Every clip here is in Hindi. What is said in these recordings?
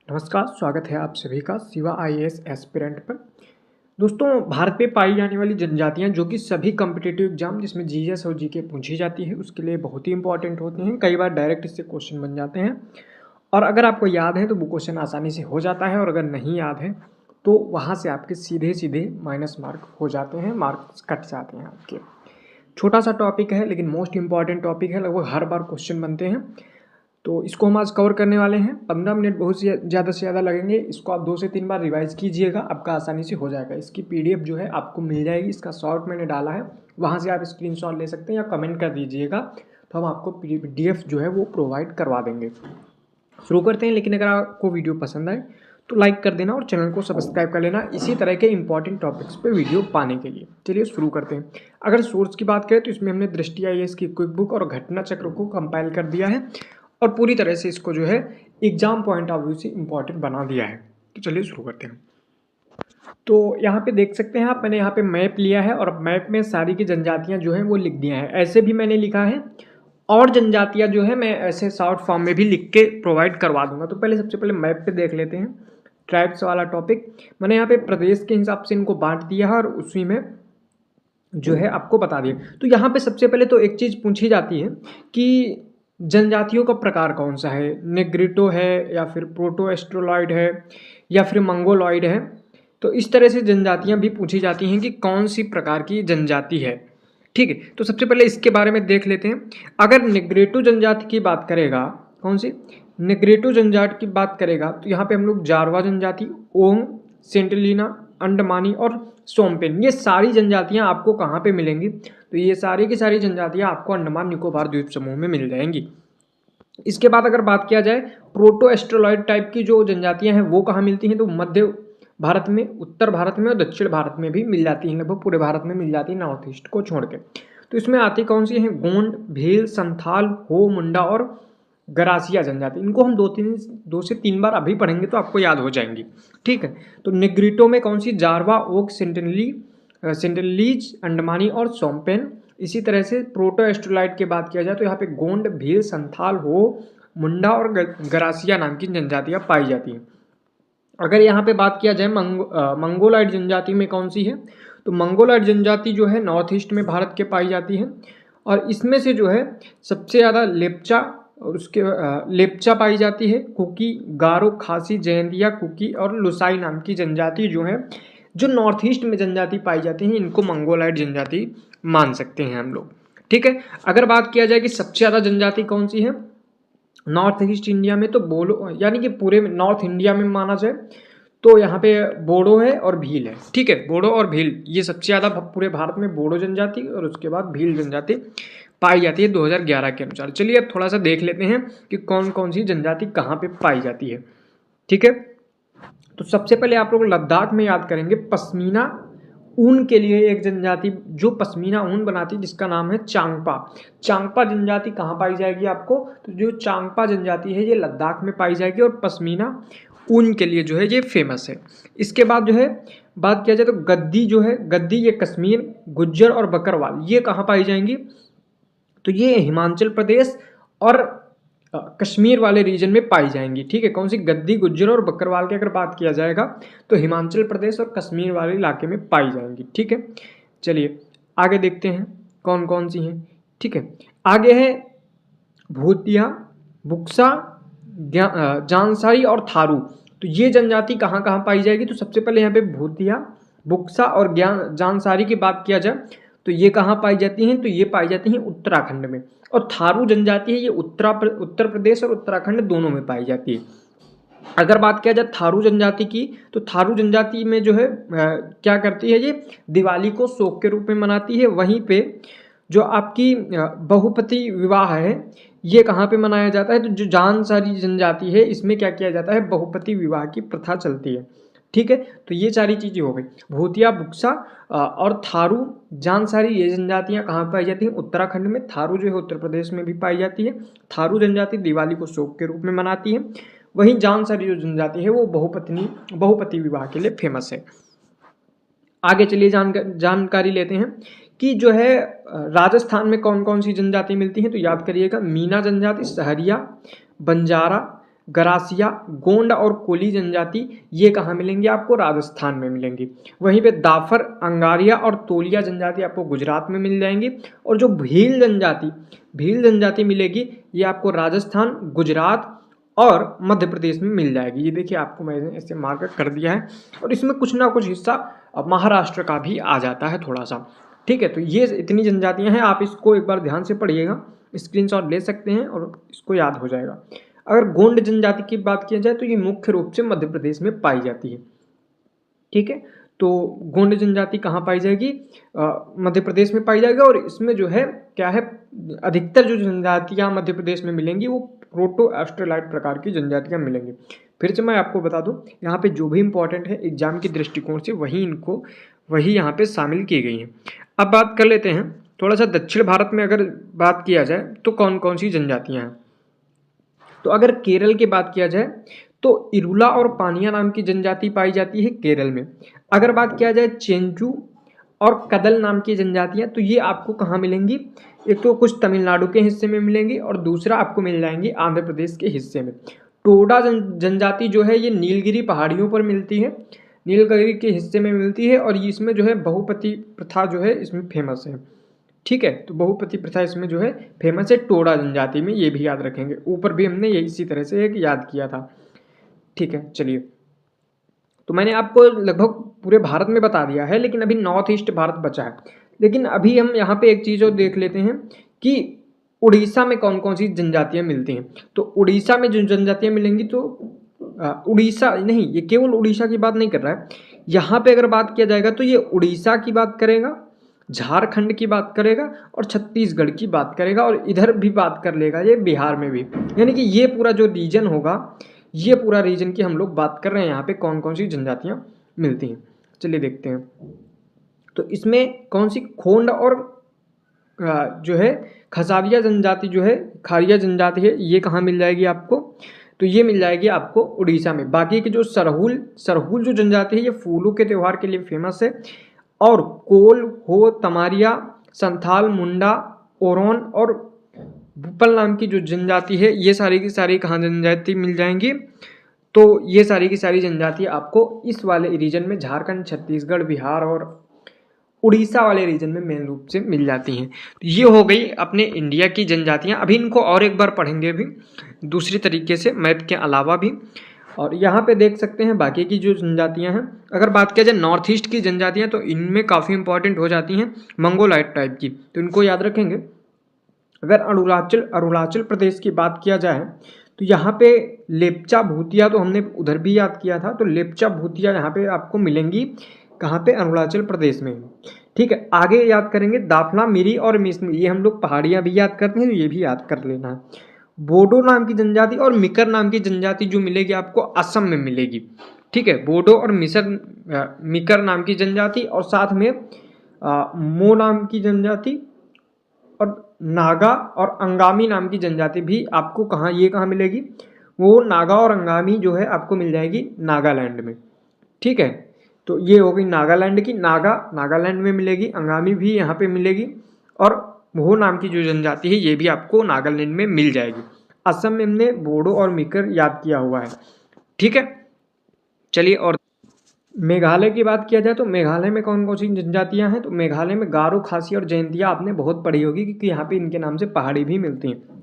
नमस्कार, स्वागत है आप सभी का शिवा आईएएस एस्पिरेंट पर। दोस्तों, भारत में पाई जाने वाली जनजातियां जो कि सभी कॉम्पिटिटिव एग्जाम जिसमें जीएस और जीके पूछी जाती है उसके लिए बहुत ही इंपॉर्टेंट होते हैं। कई बार डायरेक्ट इससे क्वेश्चन बन जाते हैं और अगर आपको याद है तो वो क्वेश्चन आसानी से हो जाता है और अगर नहीं याद है तो वहाँ से आपके सीधे सीधे माइनस मार्क हो जाते हैं, मार्क्स कट जाते हैं आपके। छोटा सा टॉपिक है लेकिन मोस्ट इंपॉर्टेंट टॉपिक है, लगभग हर बार क्वेश्चन बनते हैं। तो इसको हम आज कवर करने वाले हैं। 15 मिनट बहुत ज़्यादा से ज़्यादा लगेंगे। इसको आप 2 से 3 बार रिवाइज कीजिएगा, आपका आसानी से हो जाएगा। इसकी पीडीएफ जो है आपको मिल जाएगी, इसका शॉर्ट मैंने डाला है, वहाँ से आप स्क्रीनशॉट ले सकते हैं या कमेंट कर दीजिएगा तो हम आपको पीडीएफ जो है वो प्रोवाइड करवा देंगे। शुरू करते हैं, लेकिन अगर आपको वीडियो पसंद आए तो लाइक कर देना और चैनल को सब्सक्राइब कर लेना इसी तरह के इंपॉर्टेंट टॉपिक्स पे वीडियो पाने के लिए। चलिए शुरू करते हैं। अगर सोर्स की बात करें तो इसमें हमने दृष्टि आईएएस की क्विक बुक और घटना चक्र को कंपाइल कर दिया है और पूरी तरह से इसको जो है एग्जाम पॉइंट ऑफ व्यू से इम्पॉर्टेंट बना दिया है। तो चलिए शुरू करते हैं। तो यहाँ पे देख सकते हैं आप, मैंने यहाँ पे मैप लिया है और मैप में सारी की जनजातियाँ जो हैं वो लिख दिया है। ऐसे भी मैंने लिखा है और जनजातियाँ जो है मैं ऐसे शॉर्ट फॉर्म में भी लिख के प्रोवाइड करवा दूंगा। तो पहले सबसे पहले मैप पे देख लेते हैं। ट्राइब्स वाला टॉपिक मैंने यहाँ पे प्रदेश के हिसाब से इनको बांट दिया है और उसी में जो है आपको बता दिया। तो यहाँ पे सबसे पहले तो एक चीज़ पूछी जाती है कि जनजातियों का प्रकार कौन सा है, नेग्रिटो है या फिर प्रोटो एस्ट्रोलॉइड है या फिर मंगोलॉइड है। तो इस तरह से जनजातियाँ भी पूछी जाती हैं कि कौन सी प्रकार की जनजाति है। ठीक है, तो सबसे पहले इसके बारे में देख लेते हैं। अगर नेग्रिटो जनजाति की बात करेगा, कौन सी नेग्रिटो जनजाति की बात करेगा तो यहाँ पे हम लोग जारवा जनजाति, ओंग, सेंटलिना, अंडमानी और सोमपेन, ये सारी जनजातियाँ आपको कहाँ पे मिलेंगी? तो ये सारी की सारी जनजातियाँ आपको अंडमान निकोबार द्वीप समूह में मिल जाएंगी। इसके बाद अगर बात किया जाए प्रोटो एस्ट्रोलॉइड टाइप की जो जनजातियाँ हैं वो कहाँ मिलती हैं? तो मध्य भारत में, उत्तर भारत में और दक्षिण भारत में भी मिल जाती हैं, लगभग पूरे भारत में मिल जाती है नॉर्थ ईस्ट को छोड़ के। तो इसमें आती कौन सी हैं? गोंड, भील, संथाल, हो, मुंडा और गरासिया जनजाति। इनको हम 2 से 3 बार अभी पढ़ेंगे तो आपको याद हो जाएंगी। ठीक है, तो नेग्रिटो में कौन सी? जारवा, ओक, सेंटिनलीज, अंडमानी और सोमपेन। इसी तरह से प्रोटो एस्ट्रोलाइड की बात किया जाए तो यहाँ पे गोंड, भील, संथाल, हो, मुंडा और गरासिया नाम की जनजातियाँ पाई जाती हैं। अगर यहाँ पे बात किया जाए मंगोलॉइड जनजाति में कौन सी है? तो मंगोलॉइड जनजाति जो है नॉर्थ ईस्ट में भारत के पाई जाती है और इसमें से जो है सबसे ज़्यादा लेप्चा और उसके लेप्चा पाई जाती है, कुकी, गारो, खासी, जयंतिया, कुकी और लुसाई नाम की जनजाति जो है, जो नॉर्थ ईस्ट में जनजाति पाई जाती हैं, इनको मंगोलॉइड जनजाति मान सकते हैं हम लोग। ठीक है, अगर बात किया जाए कि सबसे ज़्यादा जनजाति कौन सी है नॉर्थ ईस्ट इंडिया में, तो बोलो, यानी कि पूरे नॉर्थ इंडिया में माना जाए तो यहाँ पे बोडो है और भील है। ठीक है, बोडो और भील ये सबसे ज़्यादा पूरे भारत में बोडो जनजाति और उसके बाद भील जनजाति पाई जाती है 2011 के अनुसार। चलिए अब थोड़ा सा देख लेते हैं कि कौन कौन सी जनजाति कहाँ पे पाई जाती है। ठीक है, तो सबसे पहले आप लोग लद्दाख में याद करेंगे पश्मीना ऊन के लिए एक जनजाति जो पश्मीना ऊन बनाती है जिसका नाम है चांगपा। चांगपा जनजाति कहाँ पाई जाएगी आपको? तो जो चांगपा जनजाति है ये लद्दाख में पाई जाएगी और पश्मीना ऊन के लिए जो है ये फेमस है। इसके बाद जो है बात किया जाए तो गद्दी जो है, गद्दी ये कश्मीर, गुज्जर और बकरवाल ये कहाँ पाई जाएंगी? तो ये हिमाचल प्रदेश और कश्मीर वाले रीजन में पाई जाएंगी। ठीक है, कौन सी? गद्दी, गुज्जर और बकरवाल की अगर बात किया जाएगा तो हिमाचल प्रदेश और कश्मीर वाले इलाके में पाई जाएंगी। ठीक है, चलिए आगे देखते हैं कौन कौन सी हैं। ठीक है, आगे है भूतिया, बुक्सा, जानसारी और थारू। तो ये जनजाति कहाँ कहाँ पाई जाएगी? तो सबसे पहले यहाँ पे भूतिया, बुक्सा और जानसारी की बात किया जाए तो ये कहाँ पाई जाती हैं? तो ये पाई जाती हैं उत्तराखंड में। और थारू जनजाति है ये उत्तर प्रदेश और उत्तराखंड दोनों में पाई जाती है। अगर बात किया जाए थारू जनजाति की तो थारू जनजाति में जो है क्या करती है, ये दिवाली को शोक के रूप में मनाती है। वहीं पे जो आपकी बहुपति विवाह है ये कहाँ पे मनाया जाता है? तो जो जानसारी जनजाति है इसमें क्या किया जाता है? बहुपति विवाह की प्रथा चलती है। ठीक है, तो ये सारी चीज़ें हो गई। भूतिया, बुक्सा और थारू, जानसारी ये जनजातियाँ कहाँ पाई जाती हैं? उत्तराखंड में। थारू जो है उत्तर प्रदेश में भी पाई जाती है। थारू जनजाति दिवाली को शोक के रूप में मनाती है। वहीं जानसारी जो जनजाति है वो बहुपति विवाह के लिए फेमस है। आगे चलिए जानकारी लेते हैं कि जो है राजस्थान में कौन कौन सी जनजाति मिलती हैं। तो याद करिएगा मीना जनजाति, सहरिया, बंजारा, गरासिया, गोंड और कोली जनजाति ये कहाँ मिलेंगी आपको? राजस्थान में मिलेंगी। वहीं पे दाफर, अंगारिया और तोलिया जनजाति आपको गुजरात में मिल जाएंगी। और जो भील जनजाति मिलेगी ये आपको राजस्थान, गुजरात और मध्य प्रदेश में मिल जाएगी। ये देखिए आपको मैंने ऐसे मार्क कर दिया है। और इसमें कुछ ना कुछ हिस्सा महाराष्ट्र का भी आ जाता है थोड़ा सा। ठीक है, तो ये इतनी जनजातियां हैं, आप इसको एक बार ध्यान से पढ़िएगा, स्क्रीनशॉट ले सकते हैं और इसको याद हो जाएगा। अगर गोंड जनजाति की बात किया जाए तो ये मुख्य रूप से मध्य प्रदेश में पाई जाती है। ठीक है, तो गोंड जनजाति कहाँ पाई जाएगी? मध्य प्रदेश में पाई जाएगी। और इसमें जो है क्या है, अधिकतर जो जनजातियाँ मध्य प्रदेश में मिलेंगी वो प्रोटो एस्ट्रोलाइट प्रकार की जनजातियाँ मिलेंगी। फिर से मैं आपको बता दूं, यहाँ पे जो भी इंपॉर्टेंट है एग्जाम के दृष्टिकोण से वही यहाँ पे शामिल की गई हैं। अब बात कर लेते हैं थोड़ा सा दक्षिण भारत में अगर बात किया जाए तो कौन कौन सी जनजातियाँ हैं। तो अगर केरल की बात किया जाए तो इरुला और पानिया नाम की जनजाति पाई जाती है केरल में। अगर बात किया जाए चेंचू और कदल नाम की जनजातियां, तो ये आपको कहाँ मिलेंगी? एक तो कुछ तमिलनाडु के हिस्से में मिलेंगी और दूसरा आपको मिल जाएंगी आंध्र प्रदेश के हिस्से में। टोडा जनजाति जो है ये नीलगिरी पहाड़ियों पर मिलती है, नीलगिरी के हिस्से में मिलती है। और इसमें जो है बहुपति प्रथा जो है इसमें फेमस है। ठीक है, तो बहुपति प्रथा इसमें जो है फेमस है टोडा जनजाति में, ये भी याद रखेंगे। ऊपर भी हमने ये इसी तरह से एक याद किया था। ठीक है, चलिए, तो मैंने आपको लगभग पूरे भारत में बता दिया है, लेकिन अभी नॉर्थ ईस्ट भारत बचा है। लेकिन अभी हम यहाँ पे एक चीज़ और देख लेते हैं कि उड़ीसा में कौन कौन सी जनजातियाँ मिलती हैं। तो उड़ीसा में जो जनजातियाँ मिलेंगी, तो उड़ीसा नहीं, ये केवल उड़ीसा की बात नहीं कर रहा है। यहाँ पे अगर बात किया जाएगा तो ये उड़ीसा की बात करेगा, झारखंड की बात करेगा और छत्तीसगढ़ की बात करेगा, और इधर भी बात कर लेगा ये बिहार में भी। यानी कि ये पूरा जो रीजन होगा, ये पूरा रीजन की हम लोग बात कर रहे हैं यहाँ पे कौन कौन सी जनजातियाँ मिलती हैं। चलिए देखते हैं, तो इसमें कौन सी खोंड और जो है खसारिया जनजाति जो है, खारिया जनजाति है, ये कहाँ मिल जाएगी आपको? तो ये मिल जाएगी आपको उड़ीसा में। बाकी की जो सरहुल जो जनजाति है ये फूलों के त्यौहार के लिए फेमस है। और कोल, हो, तमारिया, संथाल, मुंडा, ओरोन और भूपल नाम की जो जनजाति है, ये सारी की सारी कहाँ जनजाति मिल जाएंगी? तो ये सारी की सारी जनजाति आपको इस वाले रीजन में झारखंड, छत्तीसगढ़, बिहार और उड़ीसा वाले रीजन में मेन रूप से मिल जाती हैं। तो ये हो गई अपने इंडिया की जनजातियाँ। अभी इनको और एक बार पढ़ेंगे भी दूसरी तरीके से, मैप के अलावा भी। और यहाँ पे देख सकते हैं बाकी की जो जनजातियाँ हैं। अगर बात किया जाए नॉर्थ ईस्ट की जनजातियाँ, तो इनमें काफ़ी इंपॉर्टेंट हो जाती हैं मंगोलाइट टाइप की, तो इनको याद रखेंगे। अगर अरुणाचल प्रदेश की बात किया जाए तो यहाँ पे लेप्चा भूतिया, तो हमने उधर भी याद किया था, तो लेप्चा भूतिया यहाँ पे आपको मिलेंगी कहाँ पे? अरुणाचल प्रदेश में। ठीक है, आगे याद करेंगे दाफना, मिरी और मिसमी, ये हम लोग पहाड़ियाँ भी याद करते हैं, तो ये भी याद कर लेना है। बोडो नाम की जनजाति और मिकर नाम की जनजाति जो मिलेगी आपको असम में मिलेगी। ठीक है, बोडो और मिकर नाम की जनजाति, और साथ में मो नाम की जनजाति, और नागा और अंगामी नाम की जनजाति भी आपको कहाँ मिलेगी? वो नागा और अंगामी जो है आपको मिल जाएगी नागालैंड में। ठीक है, तो ये हो गई नागालैंड की। नागालैंड में मिलेगी, अंगामी भी यहाँ पे मिलेगी, और मोह नाम की जो जनजाति है ये भी आपको नागालैंड में मिल जाएगी। असम में हमने बोडो और मिकर याद किया हुआ है। ठीक है, चलिए, और मेघालय की बात किया जाए तो मेघालय में कौन कौन सी जनजातियाँ हैं? तो मेघालय में गारो, खासी और जयंतिया आपने बहुत पढ़ी होगी, क्योंकि यहाँ पे इनके नाम से पहाड़ी भी मिलती हैं।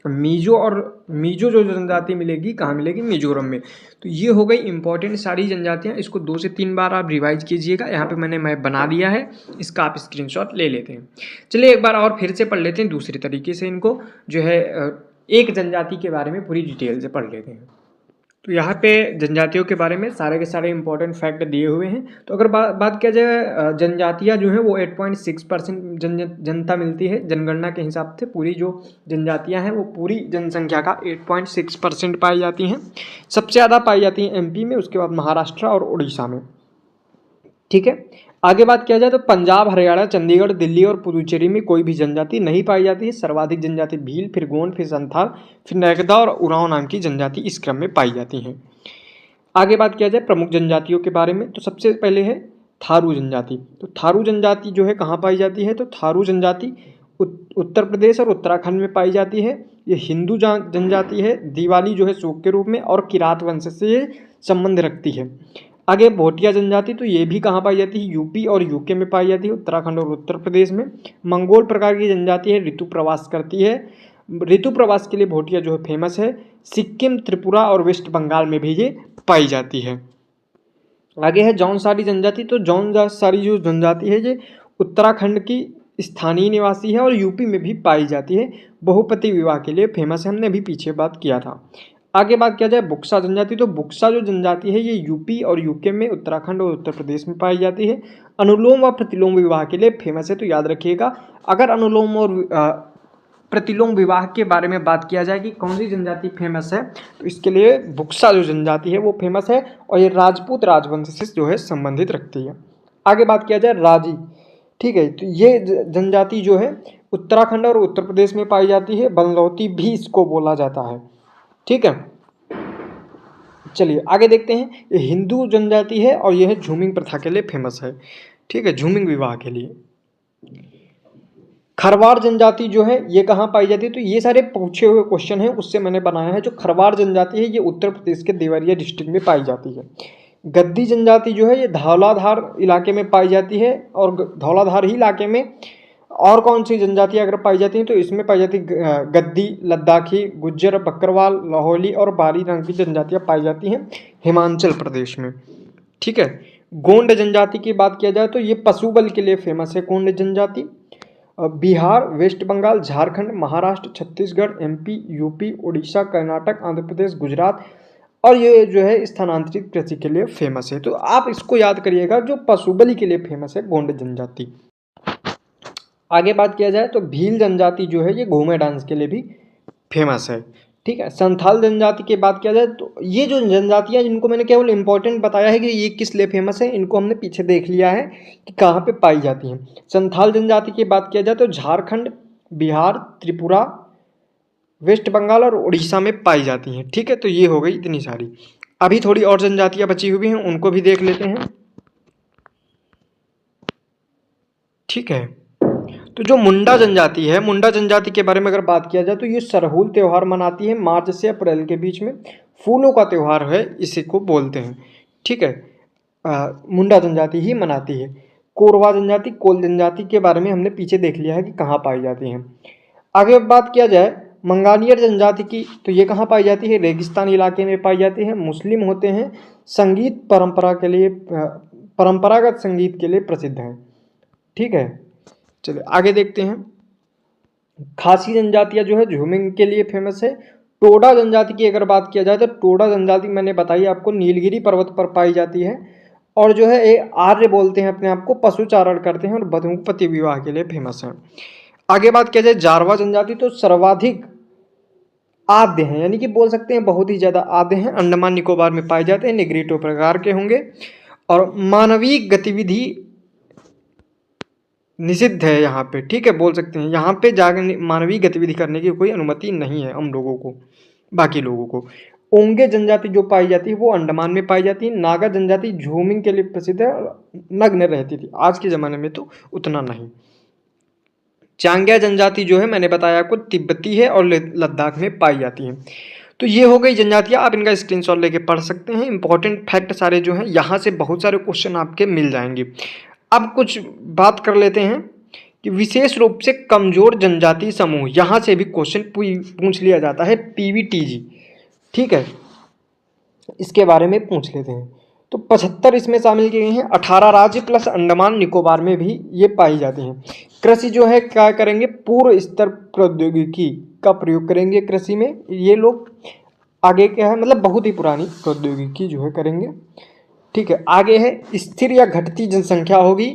मीजो जो जनजाति मिलेगी कहाँ मिलेगी? मिजोरम में। तो ये हो गई इंपॉर्टेंट सारी जनजातियाँ। इसको 2 से 3 बार आप रिवाइज कीजिएगा। यहाँ पे मैंने मैप बना दिया है, इसका आप स्क्रीनशॉट ले लेते हैं। चलिए एक बार और फिर से पढ़ लेते हैं दूसरी तरीके से, इनको जो है एक जनजाति के बारे में पूरी डिटेल से पढ़ लेते हैं। तो यहाँ पे जनजातियों के बारे में सारे के सारे इंपॉर्टेंट फैक्ट दिए हुए हैं। तो अगर बात किया जाए जनजातियाँ जो हैं वो 8.6% जनता मिलती है जनगणना के हिसाब से। पूरी जो जनजातियाँ हैं वो पूरी जनसंख्या का 8.6% पाई जाती हैं। सबसे ज़्यादा पाई जाती हैं एमपी में, उसके बाद महाराष्ट्र और उड़ीसा में। ठीक है, आगे बात किया जाए तो पंजाब, हरियाणा, चंडीगढ़, दिल्ली और पुदुचेरी में कोई भी जनजाति नहीं पाई जाती है। सर्वाधिक जनजाति भील, फिर गोंड, फिर संथाल, फिर नेगदा और उरांव नाम की जनजाति इस क्रम में पाई जाती हैं। आगे बात किया जाए प्रमुख जनजातियों के बारे में, तो सबसे पहले है थारू जनजाति। तो थारू जनजाति जो है कहाँ पाई जाती है? तो थारू जनजाति उत्तर प्रदेश और उत्तराखंड में पाई जाती है। ये हिंदू जनजाति है। दिवाली जो है शोक के रूप में, और किरात वंश से ये संबंध रखती है। आगे भोटिया जनजाति, तो ये भी कहाँ पाई जाती है? यूपी और यूके में पाई जाती है, उत्तराखंड और उत्तर प्रदेश में। मंगोल प्रकार की जनजाति है, ऋतु प्रवास करती है। ऋतु प्रवास के लिए भोटिया जो है फेमस है। सिक्किम, त्रिपुरा और वेस्ट बंगाल में भी ये पाई जाती है। आगे है जौनसारी जनजाति, तो जौनसारी जो जनजाति है ये उत्तराखंड की स्थानीय निवासी है और यूपी में भी पाई जाती है। बहुपति विवाह के लिए फेमस है, हमने अभी पीछे बात किया था। आगे बात किया जाए बुक्सा जनजाति, तो बुक्सा जो जनजाति है ये यूपी और यूके में, उत्तराखंड और उत्तर प्रदेश में पाई जाती है। अनुलोम व प्रतिलोम विवाह के लिए फेमस है, तो याद रखिएगा। अगर अनुलोम और प्रतिलोम विवाह के बारे में बात किया जाए कि कौन सी जनजाति फेमस है, तो इसके लिए बुक्सा जो जनजाति है वो फेमस है, और ये राजपूत राजवंश से जो है संबंधित रखती है। आगे बात किया जाए राजी, ठीक है, तो ये जनजाति जो है उत्तराखंड और उत्तर प्रदेश में पाई जाती है। बनलौती भी इसको बोला जाता है, ठीक है। चलिए आगे देखते हैं। ये हिंदू जनजाति है और यह झूमिंग प्रथा के लिए फेमस है, ठीक है, झूमिंग विवाह के लिए। खरवार जनजाति जो है ये कहाँ पाई जाती है? तो ये सारे पूछे हुए क्वेश्चन हैं, उससे मैंने बनाया है। जो खरवार जनजाति है ये उत्तर प्रदेश के देवरिया डिस्ट्रिक्ट में पाई जाती है। गद्दी जनजाति जो है ये धौलाधार इलाके में पाई जाती है, और धौलाधार ही इलाके में और कौन सी जनजातियाँ अगर पाई जाती हैं तो इसमें पाई जाती है गद्दी, लद्दाखी, गुज्जर, बकरवाल, लाहौली और बारी रंग की जनजातियाँ पाई जाती हैं हिमाचल प्रदेश में, ठीक है। गोंड जनजाति की बात किया जाए तो ये पशुबल के लिए फेमस है। गोंड जनजाति बिहार, वेस्ट बंगाल, झारखंड, महाराष्ट्र, छत्तीसगढ़, एमपी, यूपी, उड़ीसा, कर्नाटक, आंध्र प्रदेश, गुजरात, और ये जो है स्थानांतरित कृषि के लिए फेमस है। तो आप इसको याद करिएगा, जो पशुबली के लिए फेमस है गोंड जनजाति। आगे बात किया जाए तो भील जनजाति जो है ये घूमे डांस के लिए भी फेमस है, ठीक है। संथाल जनजाति की बात किया जाए तो ये जो जनजातियाँ जिनको मैंने केवल इंपॉर्टेंट बताया है कि ये किस लिए फेमस है, इनको हमने पीछे देख लिया है कि कहाँ पे पाई जाती हैं। संथाल जनजाति की बात किया जाए तो झारखंड, बिहार, त्रिपुरा, वेस्ट बंगाल और उड़ीसा में पाई जाती हैं, ठीक है। तो ये हो गई इतनी सारी। अभी थोड़ी और जनजातियाँ बची हुई हैं, उनको भी देख लेते हैं, ठीक है। तो जो मुंडा जनजाति है, मुंडा जनजाति के बारे में अगर बात किया जाए तो ये सरहुल त्यौहार मनाती है मार्च से अप्रैल के बीच में। फूलों का त्यौहार है, इसी को बोलते हैं, ठीक है। मुंडा जनजाति ही मनाती है। कोरवा जनजाति, कोल जनजाति के बारे में हमने पीछे देख लिया है कि कहाँ पाई जाती हैं। आगे बात किया जाए मंगानियर जनजाति की, तो ये कहाँ पाई जाती है? रेगिस्तान इलाके में पाई जाती है। मुस्लिम होते हैं, संगीत परंपरा के लिए, परंपरागत संगीत के लिए प्रसिद्ध हैं, ठीक है। चलिए आगे देखते हैं। खासी जनजातियाँ जो है झूमिंग के लिए फेमस है। टोडा जनजाति की अगर बात किया जाए तो टोडा जनजाति मैंने बताई आपको नीलगिरी पर्वत पर पाई जाती है, और जो है ये आर्य बोलते हैं अपने आप को, पशुचारण करते हैं और बहुपति विवाह के लिए फेमस है। आगे बात किया जाए जारवा जनजाति, तो सर्वाधिक आद्य हैं, यानी कि बोल सकते हैं बहुत ही ज़्यादा आद्य हैं। अंडमान निकोबार में पाए जाते हैं, निग्रिटो प्रकार के होंगे, और मानवीय गतिविधि निषिद्ध है यहाँ पे, ठीक है, बोल सकते हैं यहाँ पे जाकर मानवीय गतिविधि करने की कोई अनुमति नहीं है हम लोगों को, बाकी लोगों को। ओंगे जनजाति जो पाई जाती है वो अंडमान में पाई जाती है। नागा जनजाति झूमिंग के लिए प्रसिद्ध है और नग्न रहती थी, आज के ज़माने में तो उतना नहीं। चांग्या जनजाति जो है मैंने बताया आपको तिब्बती है और लद्दाख में पाई जाती है। तो ये हो गई जनजातियाँ, आप इनका स्क्रीनशॉट लेके पढ़ सकते हैं। इंपॉर्टेंट फैक्ट सारे जो हैं, यहाँ से बहुत सारे क्वेश्चन आपके मिल जाएंगे। अब कुछ बात कर लेते हैं कि विशेष रूप से कमजोर जनजाति समूह, यहाँ से भी क्वेश्चन पूछ लिया जाता है, पीवीटीजी, ठीक है, इसके बारे में पूछ लेते हैं। तो 75 इसमें शामिल किए गए हैं। 18 राज्य प्लस अंडमान निकोबार में भी ये पाई जाती हैं। कृषि जो है क्या करेंगे? पूर्व स्तर प्रौद्योगिकी का प्रयोग करेंगे कृषि में ये लोग। आगे क्या है, मतलब बहुत ही पुरानी प्रौद्योगिकी जो है करेंगे, ठीक है। आगे है स्थिर या घटती जनसंख्या होगी,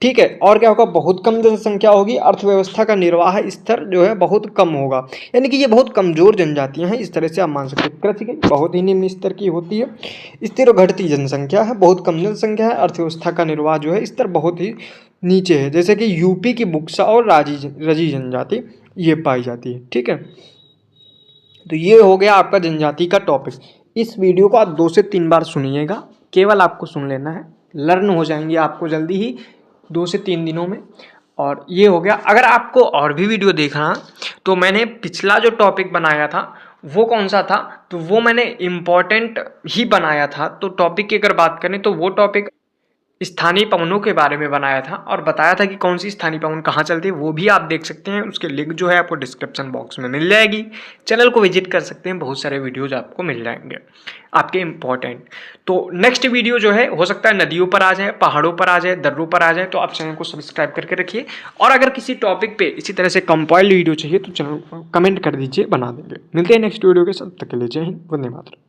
ठीक है। और क्या होगा? बहुत कम जनसंख्या होगी। अर्थव्यवस्था का निर्वाह स्तर जो है बहुत कम होगा, यानी कि ये बहुत कमजोर जनजातियां हैं, इस तरह से आप मान सकते हैं। कृषि की बहुत ही निम्न स्तर की होती है। स्थिर और घटती जनसंख्या है, बहुत कम जनसंख्या है। अर्थव्यवस्था का निर्वाह जो है स्तर बहुत ही नीचे है, जैसे कि यूपी की बुक्सा और रजी जनजाति ये पाई जाती है, ठीक है। तो ये हो गया आपका जनजाति का टॉपिक। इस वीडियो को आप 2 से 3 बार सुनिएगा, केवल आपको सुन लेना है, लर्न हो जाएंगे आपको जल्दी ही 2 से 3 दिनों में। और ये हो गया। अगर आपको और भी वीडियो देखना तो मैंने पिछला जो टॉपिक बनाया था वो कौन सा था, तो वो मैंने इम्पॉर्टेंट ही बनाया था। तो टॉपिक की अगर बात करें तो वो टॉपिक स्थानीय पवनों के बारे में बनाया था और बताया था कि कौन सी स्थानीय पवन कहाँ चलती है, वो भी आप देख सकते हैं। उसके लिंक जो है आपको डिस्क्रिप्शन बॉक्स में मिल जाएगी। चैनल को विजिट कर सकते हैं, बहुत सारे वीडियोज आपको मिल जाएंगे आपके इम्पोर्टेंट। तो नेक्स्ट वीडियो जो है हो सकता है नदियों पर आ जाए, पहाड़ों पर आ जाए, दर्रों पर आ जाए, तो आप चैनल को सब्सक्राइब करके रखिए। और अगर किसी टॉपिक पे इसी तरह से कंपाइल्ड वीडियो चाहिए तो चैनल कमेंट कर दीजिए, बना देंगे। मिलते हैं नेक्स्ट वीडियो के साथ, तब तक के लिए जय हिंद, वंदे मातरम।